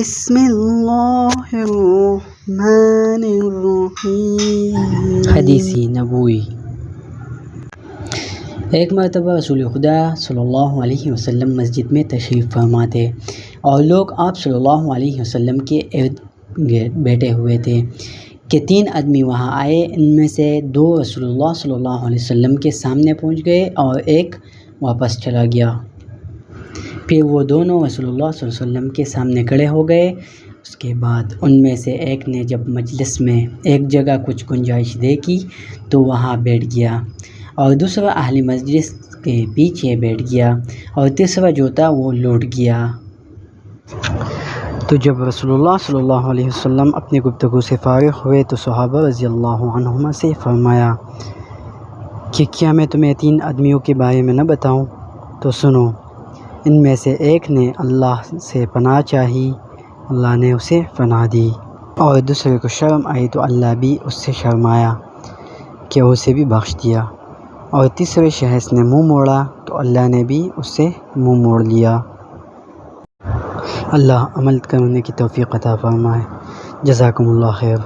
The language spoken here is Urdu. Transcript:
بسم اللہ الرحمن الرحیم۔ حدیث نبوی۔ ایک مرتبہ رسول خدا صلی اللہ علیہ وسلم مسجد میں تشریف فرما تھے اور لوگ آپ صلی اللہ علیہ وسلم کے ارد گرد بیٹھے ہوئے تھے کہ 3 آدمی وہاں آئے۔ ان میں سے 2 رسول اللہ صلی اللہ علیہ وسلم کے سامنے پہنچ گئے اور ایک واپس چلا گیا۔ پھر وہ دونوں رسول اللہ صلی اللہ علیہ وسلم کے سامنے کھڑے ہو گئے۔ اس کے بعد ان میں سے ایک نے جب مجلس میں ایک جگہ کچھ گنجائش دیکھی تو وہاں بیٹھ گیا، اور دوسرا اہل مجلس کے پیچھے بیٹھ گیا، اور تیسرا جو تھا وہ لوٹ گیا۔ تو جب رسول اللہ صلی اللہ علیہ وسلم اپنی گفتگو سے فارغ ہوئے تو صحابہ رضی اللہ عنہم سے فرمایا کہ کیا میں تمہیں 3 آدمیوں کے بارے میں نہ بتاؤں؟ تو سنو۔ ان میں سے ایک نے اللہ سے پناہ چاہی، اللہ نے اسے پناہ دی، اور دوسرے کو شرم آئی تو اللہ بھی اس سے شرمایا کہ اسے بھی بخش دیا، اور تیسرے شخص نے منہ موڑا تو اللہ نے بھی اس سے منہ موڑ لیا۔ اللہ عمل کرنے کی توفیق عطا فرمائے۔ جزاکم اللہ خیر۔